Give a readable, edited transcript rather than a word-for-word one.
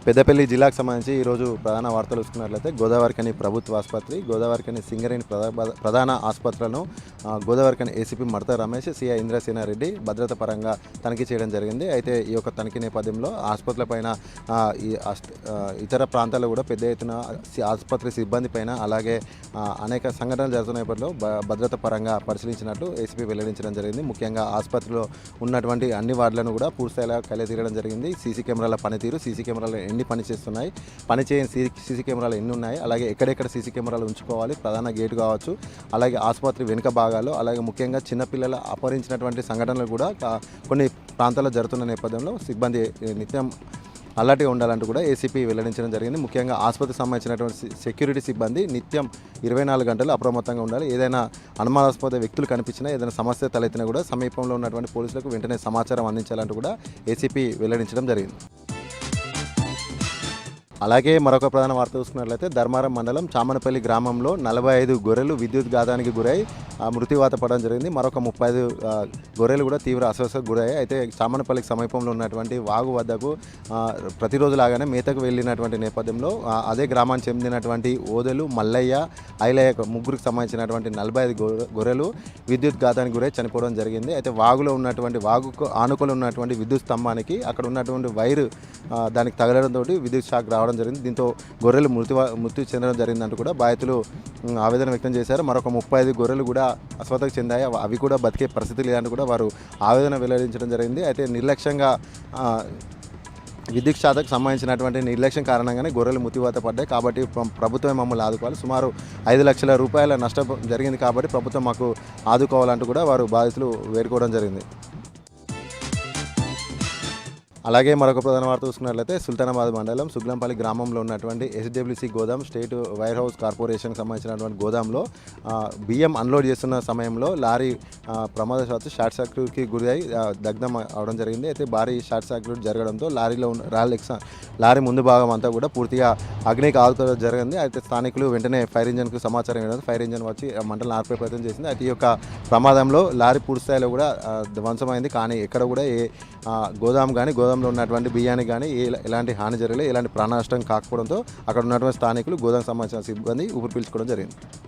పెద్దపల్లి జిల్లాకు సంబంధించి ఈరోజు ప్రధాన వార్తలు చూసుకున్నట్లయితే గోదావరిఖని ప్రభుత్వ ఆసుపత్రి, గోదావరిఖని సింగరేణి ప్రధాన ఆసుపత్రులను గోదావరిఖని ఏసీపీ మడత రమేష్, సిఐ ఇంద్రసేనారెడ్డి భద్రత పరంగా తనిఖీ చేయడం జరిగింది. అయితే ఈ యొక్క తనిఖీ నేపథ్యంలో ఆసుపత్రులపైన ఇతర ప్రాంతాల్లో కూడా పెద్ద ఎత్తున ఆసుపత్రి సిబ్బంది పైన అలాగే అనేక సంఘటనలు జరుగుతున్న నేపథ్యంలో భద్రత పరంగా పరిశీలించినట్లు ఏసీపీ వెల్లడించడం జరిగింది. ముఖ్యంగా ఆసుపత్రిలో ఉన్నటువంటి అన్ని వార్డులను కూడా పూర్తిస్థాయిలో కలియతీయడం జరిగింది. సీసీ కెమెరాల పనితీరు, సీసీ కెమెరాలు ఎన్ని పనిచేస్తున్నాయి, పనిచేయని సీసీ కెమెరాలు ఎన్ని ఉన్నాయి, అలాగే ఎక్కడెక్కడ సీసీ కెమెరాలు ఉంచుకోవాలి, ప్రధాన గేటు కావచ్చు, అలాగే ఆసుపత్రి వెనుక భాగాలు, అలాగే ముఖ్యంగా చిన్నపిల్లలు అపహరించినటువంటి సంఘటనలు కూడా కొన్ని ప్రాంతాల్లో జరుగుతున్న నేపథ్యంలో సిబ్బంది నిత్యం అలర్ట్గా ఉండాలంటూ కూడా ఏసీపీ వెల్లడించడం జరిగింది. ముఖ్యంగా ఆసుపత్రికి సంబంధించినటువంటి సెక్యూరిటీ సిబ్బంది నిత్యం 24 గంటలు అప్రమత్తంగా ఉండాలి. ఏదైనా అనుమానాస్పద వ్యక్తులు కనిపించినా, ఏదైనా సమస్య తలెత్తినా కూడా సమీపంలో ఉన్నటువంటి పోలీసులకు వెంటనే సమాచారం అందించాలంటూ కూడా ఏసీపీ వెల్లడించడం జరిగింది. అలాగే మరొక ప్రధాన వార్త చూసుకున్నట్లయితే ధర్మారం మండలం చామనపల్లి గ్రామంలో 45 గొర్రెలు విద్యుత్ ఘాతానికి గురై మృత్యువాత పడడం జరిగింది. మరొక 35 గొర్రెలు కూడా తీవ్ర అస్వస్థకు గురయ్యాయి. అయితే చామనపల్లికి సమీపంలో ఉన్నటువంటి వాగు వద్దకు ప్రతిరోజులాగానే మేతకు వెళ్ళినటువంటి నేపథ్యంలో అదే గ్రామానికి చెందినటువంటి ఓదెలు, మల్లయ్య, ఐలయ్య ముగ్గురికి సంబంధించినటువంటి 45 గొర్రెలు విద్యుత్ ఘాతానికి గురై చనిపోవడం జరిగింది. అయితే వాగులో ఉన్నటువంటి వాగుకు ఆనుకొని ఉన్నటువంటి విద్యుత్ స్తంభానికి అక్కడ ఉన్నటువంటి వైరు దానికి తగలడంతో విద్యుత్ షాక్ రావడం జరిగింది. దీంతో గొర్రెలు మృతి చెందడం జరిగిందంటూ కూడా బాధితులు ఆవేదన వ్యక్తం చేశారు. మరొక 35 గొర్రెలు కూడా అస్వస్థకు చెందాయి, అవి కూడా బతికే పరిస్థితి లేదంటూ కూడా వారు ఆవేదన వెల్లడించడం జరిగింది. అయితే నిర్లక్ష్యంగా విద్యుత్ శాఖకు సంబంధించినటువంటి నిర్లక్ష్యం కారణంగానే గొర్రెలు మృత్యువాత పడ్డాయి. కాబట్టి ప్రభుత్వం మమ్మల్ని ఆదుకోవాలి, సుమారు 5 లక్షల రూపాయల నష్టం జరిగింది కాబట్టి ప్రభుత్వం మాకు ఆదుకోవాలంటూ కూడా వారు బాధితులు వేడుకోవడం జరిగింది. అలాగే మరొక ప్రధాన వార్త చూసుకున్నట్లయితే సుల్తానాబాద్ మండలం సుగ్లంపల్లి గ్రామంలో ఉన్నటువంటి ఎస్డబ్ల్యూసీ గోదాం స్టేట్ వైర్ హౌస్ కార్పొరేషన్కి సంబంధించినటువంటి గోదాంలో బియ్యం అన్లోడ్ చేస్తున్న సమయంలో లారీ ప్రమాదవశాత్తు షార్ట్ సర్క్యూట్కి గురై దగ్ధం అవడం జరిగింది. అయితే భారీ షార్ట్ సర్క్యూట్ జరగడంతో లారీ ముందు భాగం అంతా కూడా పూర్తిగా అగ్నికి ఆగుతూ జరిగింది. అయితే స్థానికులు వెంటనే ఫైర్ ఇంజన్కు సమాచారం ఇవ్వడం, ఫైర్ ఇంజన్ వచ్చి మంటలను ఆర్పే ప్రయత్నం చేసింది. అయితే ఈ యొక్క ప్రమాదంలో లారీ పూర్తి స్థాయిలో కూడా ధ్వంసమైంది. కానీ ఎక్కడ కూడా గోదాం గోదాంలో ఉన్నటువంటి బియ్యానికి కానీ ఎలాంటి హాని జరగలేదు, ఎలాంటి ప్రాణ నష్టం కాకపోవడంతో అక్కడ ఉన్నటువంటి స్థానికులు గోదాం సంబంధించిన సిబ్బంది ఊపిరి పీల్చుకోవడం జరిగింది.